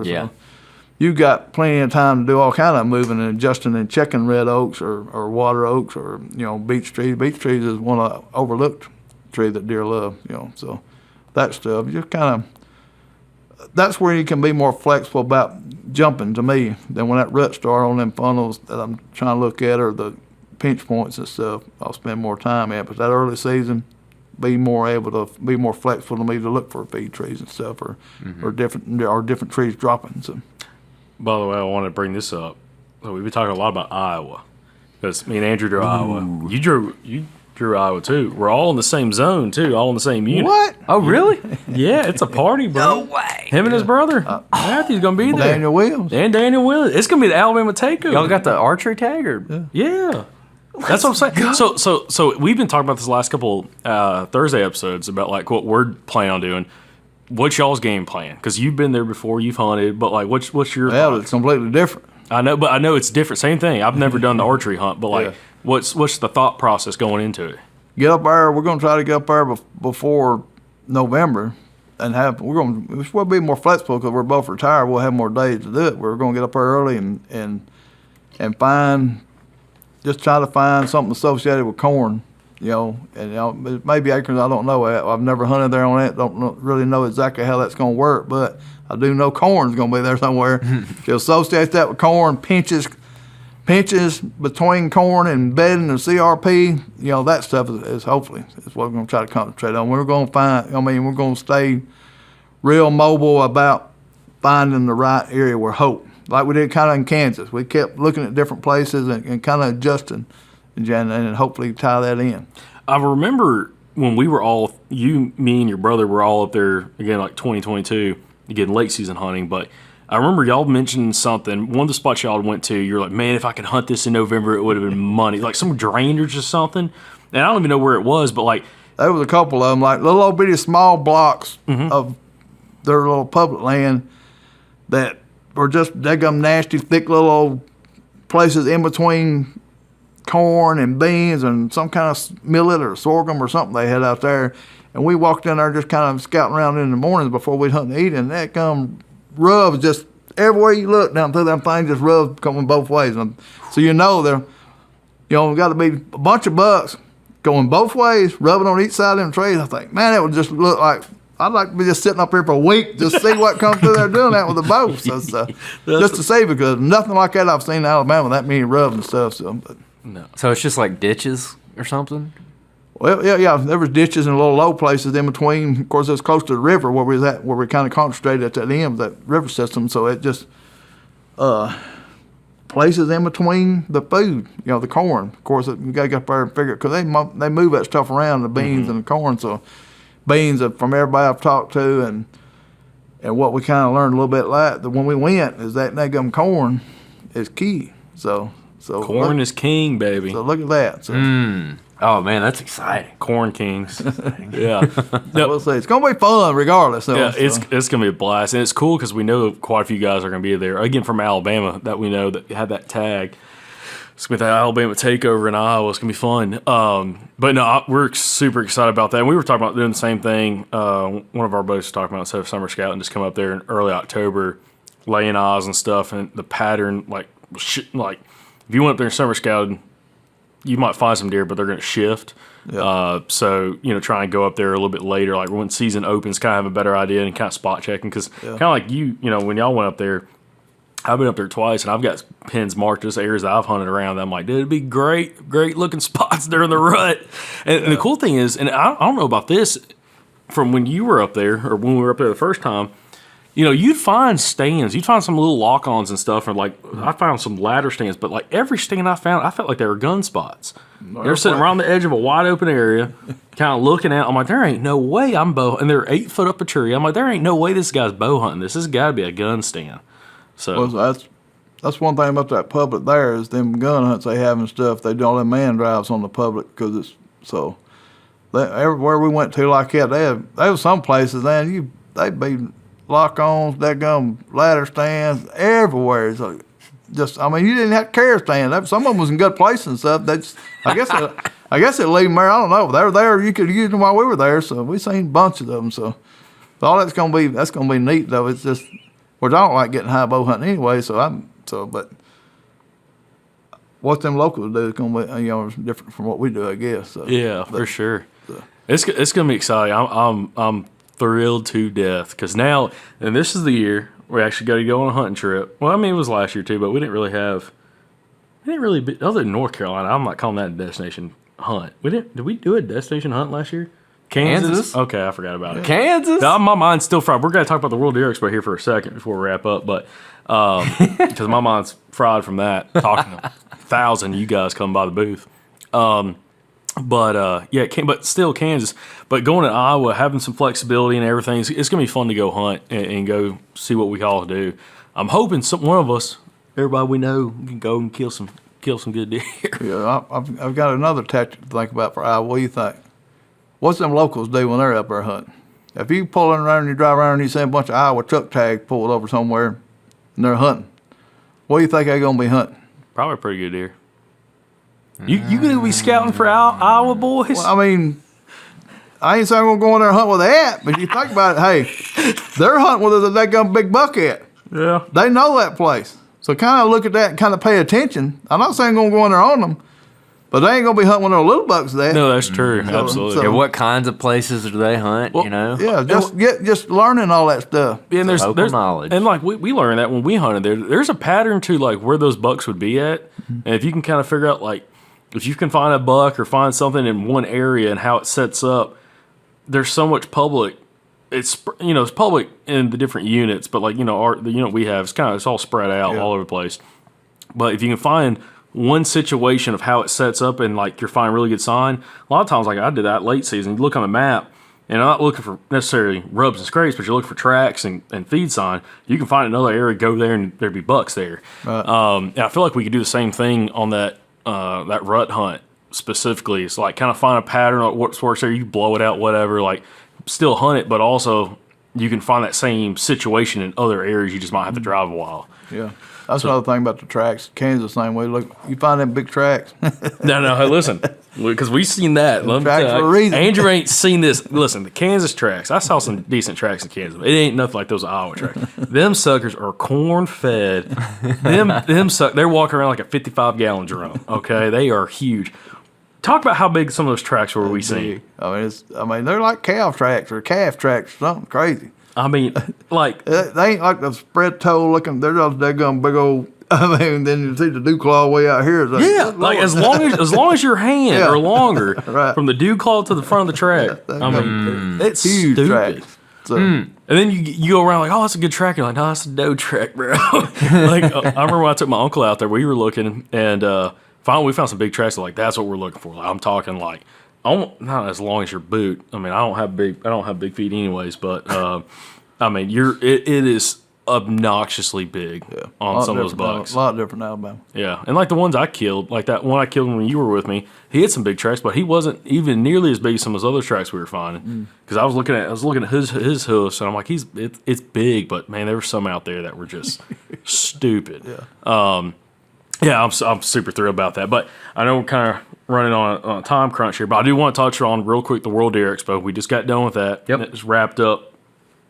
So you've got plenty of time to do all kind of moving and adjusting and checking red oaks or water oaks or beech trees. Beech trees is one of the overlooked tree that deer love. So that stuff just kind of. That's where you can be more flexible about jumping, to me, than when that rut starts on them funnels that I'm trying to look at, or the pinch points and stuff. I'll spend more time at. But that early season, be more flexible to me to look for feed trees and stuff, or different trees dropping. So, by the way, I want to bring this up. So we've been talking a lot about Iowa, because me and Andrew drew Iowa. You drew Iowa too. We're all in the same zone too, all in the same unit. What? Oh, really? Yeah, it's a party, bro. No way. Him and his brother Matthew's gonna be there. Daniel Williams. And Daniel Williams. It's gonna be the Alabama takeover. Y'all got the archery tag, or? Yeah. That's what I'm saying. So we've been talking about this last couple Thursday episodes about like what we're planning on doing. What's y'all's game plan? Because you've been there before, you've hunted, but like what's your? Yeah, it's completely different. I know it's different. Same thing. I've never done the archery hunt, but like, what's the thought process going into it? Get up there. We're going to try to get up there before November, and we'll be more flexible because we're both retired. We'll have more days to do it. We're going to get up there early and try to find something associated with corn, and maybe acres. I don't know. I've never hunted there on that. Don't really know exactly how that's going to work, but I do know corn's going to be there somewhere. You associate that with corn, pinches between corn and bedding and CRP, that stuff is hopefully is what we're going to try to concentrate on. We're going to stay real mobile about finding the right area where hope, like we did kind of in Kansas. We kept looking at different places and kind of adjusting and hopefully tie that in. I remember when we were all, you, me, and your brother were all up there, again, like 2022, getting late season hunting, but I remember y'all mentioned something. One of the spots y'all went to, you're like, man, if I could hunt this in November, it would have been money. Like some drainage or something. And I don't even know where it was, but like. There was a couple of them, like little old bitty small blocks of their little public land that were just daggum nasty, thick little old places in between corn and beans and some kind of millet or sorghum or something they had out there. And we walked in there just kind of scouting around in the mornings before we'd hunt and eat, and that come rubs just everywhere you look down through them things, just rubs coming both ways. And so got to be a bunch of bucks going both ways, rubbing on each side of them trees. I think, man, it would just look like I'd like to be just sitting up here for a week, just see what comes through there doing that with a bow. So, just to see, because nothing like that I've seen in Alabama, that many rubs and stuff. So it's just like ditches or something? Well, yeah. There was ditches and little low places in between. Of course, it was close to the river where we was at, where we kind of concentrated at that end of that river system. So it just, places in between the food, the corn. Of course, you got to get up there and figure it, because they move that stuff around, the beans and the corn. So beans from everybody I've talked to, and what we kind of learned a little bit that when we went is that daggum corn is key. So Corn is king, baby. So look at that. So, Oh man, that's exciting. Corn kings. Yeah. we'll see. It's gonna be fun regardless. Though, Yeah, so. it's gonna be a blast, and it's cool because we know quite a few guys are gonna be there. Again, from Alabama, that we know that had that tag. It's gonna be that Alabama takeover in Iowa. It's gonna be fun. But no, we're super excited about that. And we were talking about doing the same thing. One of our buddies was talking about instead of summer scout and just come up there in early October, laying eyes and stuff, and the pattern like if you went up there in summer scouting, you might find some deer, but they're going to shift. Yeah. So, try and go up there a little bit later, like when season opens, kind of have a better idea and kind of spot checking. Because kind of like when y'all went up there, I've been up there twice, and I've got pins marked just areas that I've hunted around. That I'm like, dude, it'd be great looking spots during the rut. And the cool thing is, and I don't know about this, from when you were up there, or when we were up there the first time, you'd find stands. You'd find some little lock-ons and stuff, or I found some ladder stands. But like every stand I found, I felt like they were gun spots. They're sitting around the edge of a wide open area, kind of looking out. I'm like, there ain't no way I'm bow. And they're 8 foot up a tree. I'm like, there ain't no way this guy's bow hunting. This has got to be a gun stand. So that's one thing about that public there is them gun hunts they have and stuff. They do all them man drives on the public because it's so. Everywhere we went to like that, there was some places then they'd be lock-ons, daggum ladder stands everywhere. It's like, you didn't have to carry a stand. Some of them was in good places and stuff. I guess it leave them there. I don't know. They were there. You could use them while we were there. So we seen bunches of them. So all that's gonna be neat though. It's just, which I don't like getting high bow hunting anyway. But what them locals do is gonna be different from what we do, I guess. So, yeah, for sure. It's gonna be exciting. I'm thrilled to death because now, and this is the year we actually got to go on a hunting trip. Well, I mean, it was last year too, but we didn't really other than North Carolina. I'm not calling that a destination hunt. Did we do a destination hunt last year? Kansas? Okay, I forgot about it. Kansas? Now, my mind's still fried. We're going to talk about the World Deer Expo here for a second before we wrap up, but because my mind's fried from that, talking to 1,000 of you guys come by the booth. But still Kansas. But going to Iowa, having some flexibility and everything, it's going to be fun to go hunt and go see what we all do. I'm hoping one of us, everybody we know, can go and kill some good deer. Yeah, I've got another tactic to think about for Iowa. What do you think? What's them locals do when they're up there hunting? If you pull in around and you drive around and you see a bunch of Iowa truck tags pulled over somewhere and they're hunting, what do you think they're going to be hunting? Probably a pretty good deer. You going to be scouting for Iowa boys? Well, I mean, I ain't saying we're going to go in there and hunt with that, but you think about it, hey, they're hunting with that gun big buck at. Yeah. They know that place. So kind of look at that and kind of pay attention. I'm not saying going to go in there on them, but they ain't going to be hunting with no little bucks there. No, that's true. Absolutely. Yeah, what kinds of places do they hunt, Yeah, just learning all that stuff. Yeah, and there's knowledge. And like we learned that when we hunted there's a pattern to like where those bucks would be at. And if you can kind of figure out like, if you can find a buck or find something in one area and how it sets up, there's so much public. It's public in the different units, but like the unit we have, it's all spread out all over the place. But if you can find one situation of how it sets up and like you're finding a really good sign, a lot of times like I did that late season. You look on the map, and I'm not looking for necessarily rubs and scrapes, but you're looking for tracks and feed sign. You can find another area, go there, and there'd be bucks there. Right. And I feel like we could do the same thing on that rut hunt specifically. It's like kind of find a pattern of what works there. You blow it out, whatever. Like still hunt it, but also you can find that same situation in other areas. You just might have to drive a while. Yeah. That's another thing about the tracks. Kansas, same way. Look, you find them big tracks. No. Hey, listen, because we've seen that. Tracks for a reason. Andrew ain't seen this. Listen, the Kansas tracks. I saw some decent tracks in Kansas. It ain't nothing like those Iowa tracks. Them suckers are corn fed. They're walking around like a 55-gallon drum. Okay, they are huge. Talk about how big some of those tracks were we seen. I mean, they're like cow tracks or calf tracks or something crazy. I mean, like they ain't like the spread toe looking. They're just daggum big old. I mean, then you see the dew claw way out here. Like, like as long as your hand or longer right. from the dew claw to the front of the track. I mean, it's huge stupid. tracks. So, And then you go around like, oh, that's a good track. You're like, no, that's a doe track, bro. Like, I remember when I took my uncle out there, we were looking, and finally we found some big tracks. Like, that's what we're looking for. Like, I'm talking like, not as long as your boot. I mean, I don't have big feet anyways, but I mean, it is obnoxiously big on some of those bucks. A lot different in Alabama. Yeah, and like the ones I killed, like that one I killed when you were with me, he had some big tracks, but he wasn't even nearly as big as some of those other tracks we were finding. Because I was looking at his hoofs, and I'm like, it's big, but man, there were some out there that were just stupid. Yeah. I'm super thrilled about that. But I know we're kind of running on a time crunch here, but I do want to touch on real quick the World Deer Expo. We just got done with that. Yep. It was wrapped up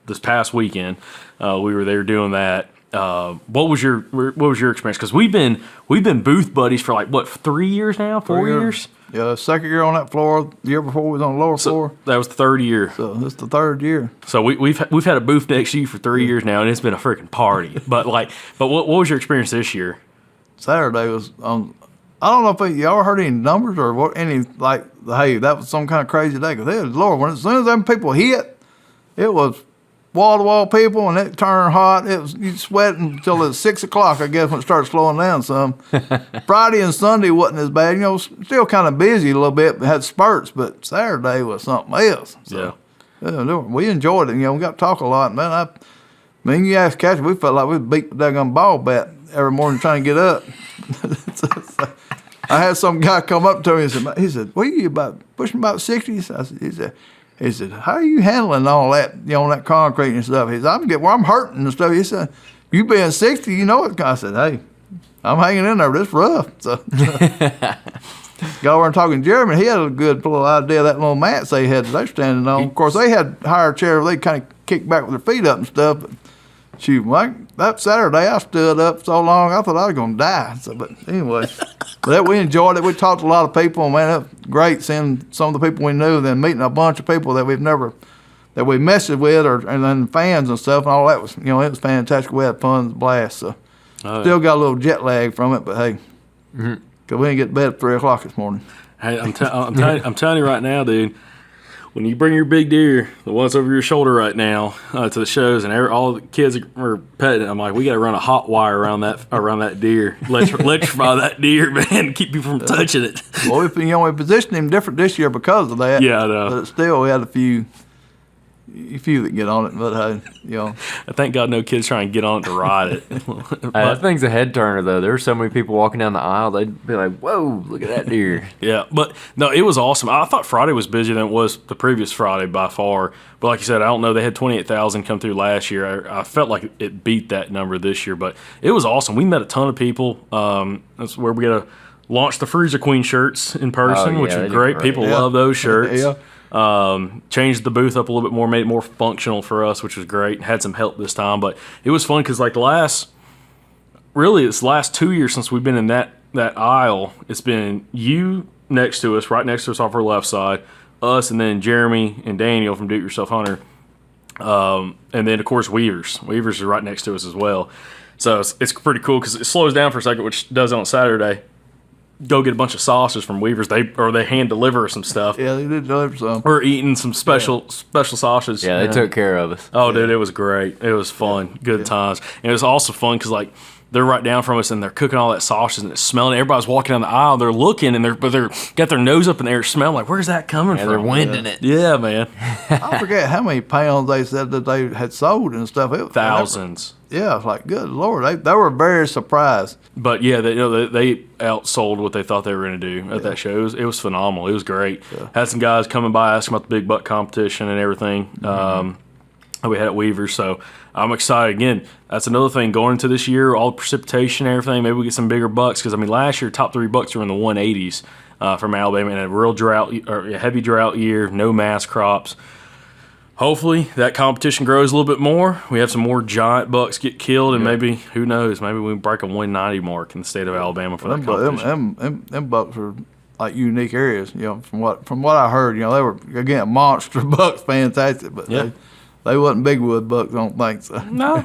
this past weekend. We were there doing that. What was your experience? Because we've been booth buddies for like what, 3 years now, 4 years? Yeah, second year on that floor. The year before we was on the lower floor. That was the third year. So this is the third year. So we've had a booth next to you for 3 years now, and it's been a freaking party. But what was your experience this year? Saturday was I don't know if y'all heard any numbers or what hey, that was some kind of crazy day. Because Lord, as soon as them people hit, it was wall to wall people, and it turned hot. It was you sweating until it was 6 o'clock, I guess, when it started slowing down some. Friday and Sunday wasn't as bad. Still kind of busy a little bit, but had spurts. But Saturday was something else. So, yeah, we enjoyed it. We got to talk a lot. Man, you asked Cassie, we felt like we beat the daggone ball bat every morning trying to get up. I had some guy come up to me and he said, "What are you pushing about 60s?" He said, "How are you handling all that, on that concrete and stuff?" He said, I'm hurting and stuff. He said, "You being 60, you know it." I said, "Hey, I'm hanging in there, but it's rough." So go over and talking to Jeremy. He had a good little idea of that little mats they had that they were standing on. Of course, they had higher chairs. They kind of kicked back with their feet up and stuff. But that Saturday, I stood up so long, I thought I was going to die. So, but anyway, we enjoyed it. We talked to a lot of people. Man, it was great seeing some of the people we knew, then meeting a bunch of people that we messaged with, and then fans and stuff, and all that was, it was fantastic. We had fun, it was a blast. So, still got a little jet lag from it, but hey, because we didn't get to bed at 3 o'clock this morning. Hey, I'm telling you right now, dude. When you bring your big deer, the ones over your shoulder right now, to the shows, and all the kids are petting it, I'm like, we got to run a hot wire around that deer, electrify that deer, man, keep people from touching it. Well, we positioned him different this year because of that. Yeah, I know. But still, we had a few that get on it, but hey, I thank God no kids try and get on it to ride it. That thing's a head turner, though. There were so many people walking down the aisle, they'd be like, "Whoa, look at that deer." Yeah, but no, it was awesome. I thought Friday was busier than it was the previous Friday by far. But like you said, I don't know. They had 28,000 come through last year. I felt like it beat that number this year, but it was awesome. We met a ton of people. That's where we got to launch the Freezer Queen shirts in person, which is great. People love those shirts. Yeah. Changed the booth up a little bit more, made it more functional for us, which was great. Had some help this time, but it was fun because it's last 2 years since we've been in that aisle. It's been you next to us, right next to us off our left side, us, and then Jeremy and Daniel from Do It Yourself Hunter, and then of course Weavers. Weavers is right next to us as well. So it's pretty cool because it slows down for a second, which does on Saturday. Go get a bunch of sausages from Weavers. They hand deliver some stuff. Yeah, they did deliver some. We're eating some special sausages. Yeah, they took care of us. Oh, dude, it was great. It was fun. Good times. And it was also fun because they're right down from us and they're cooking all that sausage and it's smelling. Everybody's walking down the aisle. They're looking and they're got their nose up in the air, smelling like, where's that coming from? They're winding it. Yeah, man. I forget how many pounds they said that they had sold and stuff. Thousands. Yeah, it's like, good Lord, they were very surprised. But yeah, they outsold what they thought they were going to do at that show. It was phenomenal. It was great. Yeah. Had some guys coming by asking about the big buck competition and everything. We had at Weaver, so I'm excited. Again, that's another thing going into this year, all the precipitation and everything. Maybe we get some bigger bucks because last year top 3 bucks were in the 180s from Alabama in a real drought or a heavy drought year, no mass crops. Hopefully that competition grows a little bit more. We have some more giant bucks get killed, and maybe, who knows, maybe we break a 190 mark in the state of Alabama for that competition. Them bucks are like unique areas, from what I heard. They were, again, monster bucks, fantastic, but They wasn't big wood bucks, I don't think so. No,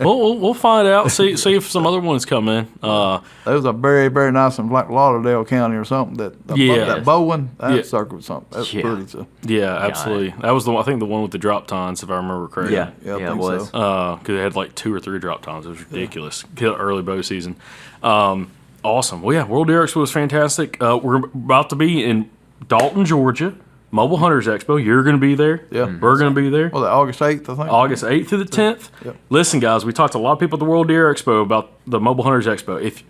we'll find out. See if some other ones come in. There was a very, very nice one, like Lauderdale County or something. That bow one, that circle was something. That's pretty. So. Yeah, absolutely. That was I think the one with the drop tines, if I remember correctly. Yeah, I think it was. So. Because it had like 2 or 3 drop tines. It was ridiculous. Early bow season. Awesome. Well, yeah, World Deer Expo was fantastic. We're about to be in Dalton, Georgia. Mobile Hunters Expo. You're going to be there. Yeah. We're going to be there. Well, August 8th, I think. August 8th to the 10th. Yep. Listen, guys, we talked to a lot of people at the World Deer Expo about the Mobile Hunters Expo. If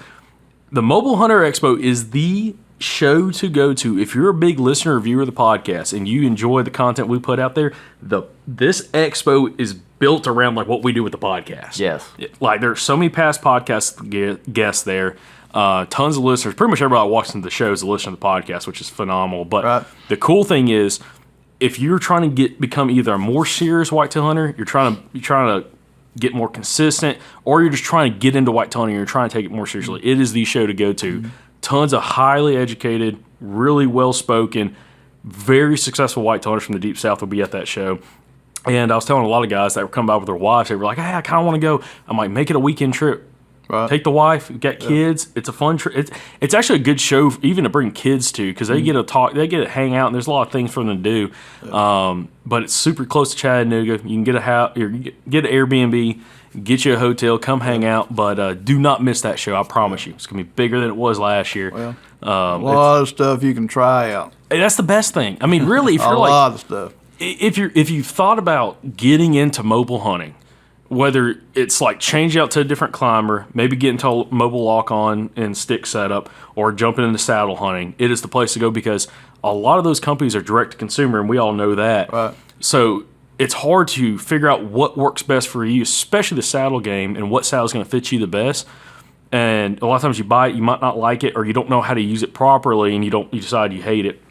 the Mobile Hunter Expo is the show to go to, if you're a big listener or viewer of the podcast and you enjoy the content we put out there, this expo is built around like what we do with the podcast. Yes. Like there's so many past podcast guests there. Tons of listeners. Pretty much everybody that walks into the show is a listener to the podcast, which is phenomenal. But the cool thing is, if you're trying to become either a more serious whitetail hunter, you're trying to get more consistent, or you're just trying to get into whitetail hunting, you're trying to take it more seriously, it is the show to go to. Tons of highly educated, really well-spoken, very successful whitetail hunters from the Deep South will be at that show. And I was telling a lot of guys that were coming by with their wives, they were like, hey, I kind of want to go. I'm like, make it a weekend trip. Right. Take the wife, get kids. It's a fun trip. It's actually a good show even to bring kids to because they get to talk, they get to hang out, and there's a lot of things for them to do. But it's super close to Chattanooga. You can get a house, or get an Airbnb, get you a hotel, come hang out. But do not miss that show. I promise you, it's gonna be bigger than it was last year. Well, a lot of stuff you can try out. That's the best thing. I mean, really, if you're a lot of stuff. If you've thought about getting into mobile hunting, whether it's like change out to a different climber, maybe get into a mobile lock-on and stick setup, or jumping into saddle hunting, it is the place to go because a lot of those companies are direct-to-consumer, and we all know that. Right. So it's hard to figure out what works best for you, especially the saddle game, and what saddle is going to fit you the best. And a lot of times you buy it, you might not like it, or you don't know how to use it properly, and you decide you hate it.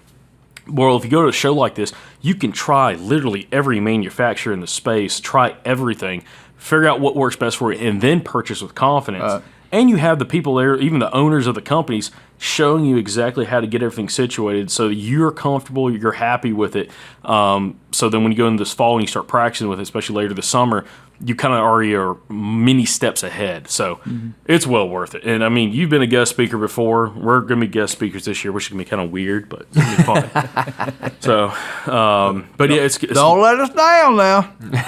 Well, if you go to a show like this, you can try literally every manufacturer in the space, try everything, figure out what works best for you, and then purchase with confidence. And you have the people there, even the owners of the companies, showing you exactly how to get everything situated so that you're comfortable, you're happy with it. So then when you go into this fall and you start practicing with it, especially later this summer, you kind of already are many steps ahead. So it's well worth it. And I mean, you've been a guest speaker before. We're going to be guest speakers this year, which is going to be kind of weird, but it's going to be fun. So, but yeah, it's don't let us down now.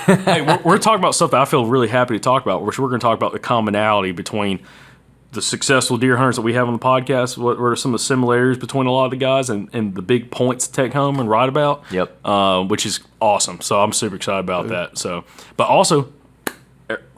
Hey, we're talking about stuff that I feel really happy to talk about, which we're going to talk about the commonality between the successful deer hunters that we have on the podcast. What are some of the similarities between a lot of the guys and the big points to take home and write about? Yep. Which is awesome. So I'm super excited about that. So, but also,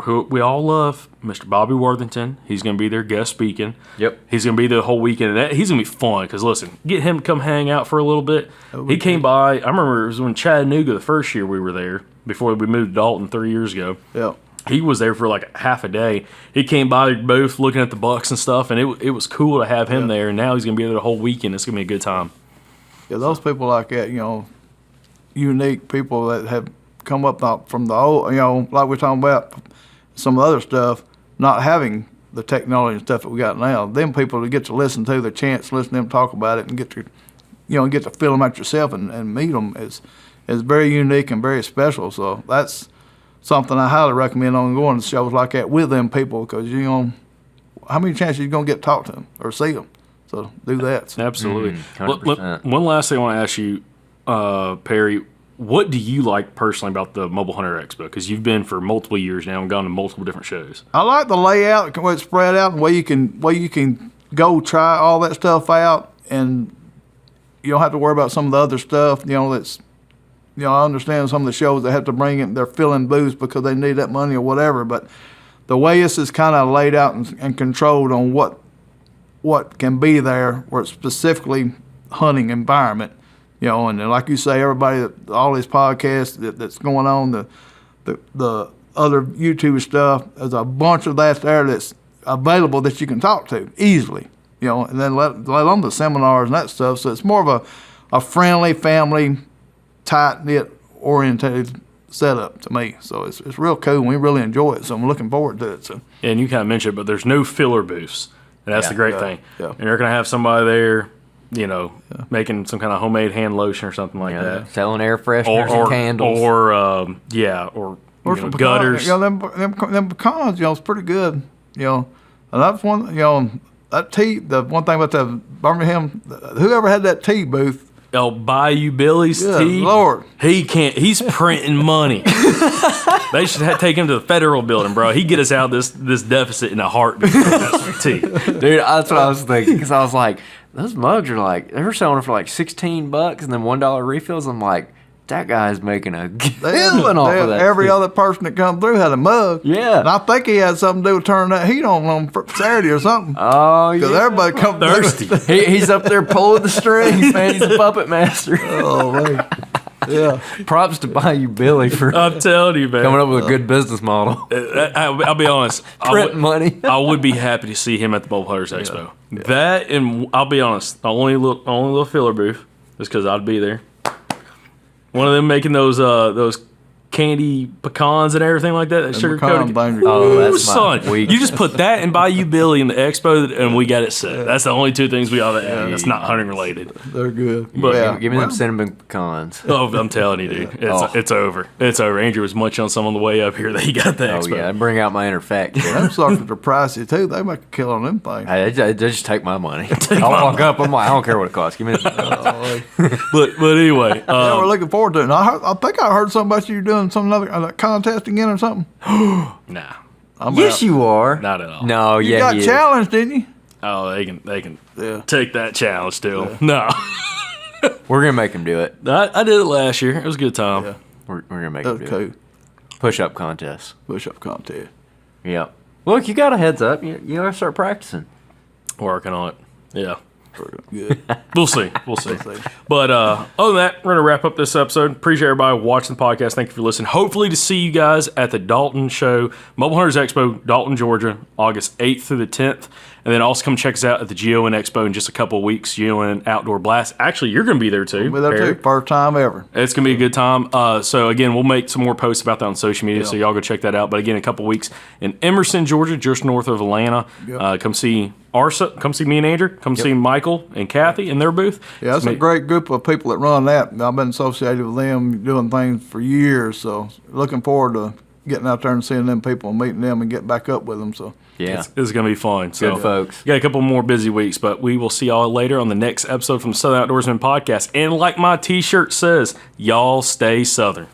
who we all love, Mr. Bobby Worthington. He's going to be there guest speaking. Yep. He's going to be there the whole weekend. And he's going to be fun because, listen, get him to come hang out for a little bit. He came by. I remember it was when Chattanooga the first year we were there, before we moved to Dalton 3 years ago. Yeah. He was there for like half a day. He came by both looking at the bucks and stuff, and it was cool to have him there. And now he's going to be there the whole weekend. It's going to be a good time. Yeah, those people like that, unique people that have come up from the old, like we're talking about some of the other stuff, not having the technology and stuff that we got now. Them people that get to listen to, the chance to listen to them talk about it and get to, get to feel them out yourself and meet them is very unique and very special. So that's something I highly recommend on going to shows like that with them people because, how many chances you going to get to talk to them or see them? So do that. So. Absolutely. 100%. One last thing I want to ask you, Perry, what do you like personally about the Mobile Hunter Expo? Because you've been for multiple years now and gone to multiple different shows. I like the layout, the way it's spread out, and where you can go try all that stuff out, and you don't have to worry about some of the other stuff. That's I understand some of the shows they have to bring it, they're filling booths because they need that money or whatever. But the way this is kind of laid out and controlled on what can be there, where it's specifically hunting environment. And then like you say, everybody, all these podcasts that's going on, the other YouTube stuff, there's a bunch of that there that's available that you can talk to easily, and then let alone the seminars and that stuff. So it's more of a friendly, family, tight-knit, oriented setup to me. So it's real cool, and we really enjoy it. So I'm looking forward to it. So. And you kind of mentioned it, but there's no filler booths. And that's the great thing. Yeah. And you're going to have somebody there making some kind of homemade hand lotion or something like that. Selling air fresheners and candles. Or some gutters. Them pecans, it's pretty good. And that's one. That tea. The one thing about the Birmingham, whoever had that tea booth. Bayou Billy's tea. Lord, he can't. He's printing money. They should take him to the federal building, bro. He'd get us out of this deficit in a heartbeat. That's tea, dude. That's what I was thinking, because I was like, those mugs are they were selling for like $16 and then $1 refills. I'm like, that guy's making a killing off of that. Every other person that come through had a mug. Yeah. And I think he had something to do with turning that heat on for Saturday or something. Oh, yeah. Because everybody come thirsty. He's up there pulling the strings, man. He's a puppet master. Oh, man. Yeah. Props to Bayou Billy for I'm telling you, man. coming up with a good business model. I'll be honest. Print money. I would be happy to see him at the Mobile Hunters Expo. Yeah. That, and I'll be honest, the only little filler booth is because I'd be there. One of them making those candy pecans and everything like that sugar coated. Oh, that's son! my week. You just put that and Bayou Billy in the expo, and we got it set. That's the only two things we ought to add. That's not hunting related. They're good. But give me them cinnamon pecans. Oh, I'm telling you, dude, it's over. It's over. Andrew was munching on some on the way up here that he got the expo. Oh yeah, I bring out my inner fact. Them suckers are pricey too. They make a kill on them things. They just take my money. I'll walk up. I'm like, I don't care what it costs. Give me the. But anyway, we're looking forward to it. And I think I heard something about you doing some other contest again or something. Nah, Yes, you are. not at all. No, You yeah, got he is. challenged, didn't you? Oh, they can take that challenge still. No, We're gonna make him do it. I did it last year. It was a good time. Yeah. We're gonna make That him was do cool. it. Push-up contest. Push-up contest. Yep. Look, you got a heads up. You gotta start practicing. Working on it. Yeah. Good. We'll see. But other than that, we're going to wrap up this episode. Appreciate everybody watching the podcast. Thank you for listening. Hopefully to see you guys at the Dalton show, Mobile Hunters Expo, Dalton, Georgia, August 8th through the 10th. And then also come check us out at the GON Expo in just a couple of weeks, GON Outdoor Blast. Actually, you're going to be there too. We're there Eric. too. First time ever. It's going to be a good time. So, again, we'll make some more posts about that on social media, so y'all go check that out. But, again, a couple weeks in Emerson, Georgia, just north of Atlanta. Yep. Come see come see me and Andrew. Come see Michael and Kathy in their booth. Yeah, that's a great group of people that run that. I've been associated with them doing things for years, so looking forward to getting out there and seeing them people and meeting them and getting back up with them. So Yeah. It's going to be fun. So, Good folks. Got a couple more busy weeks, but we will see y'all later on the next episode from the Southern Outdoorsmen podcast. And like my t-shirt says, y'all stay Southern.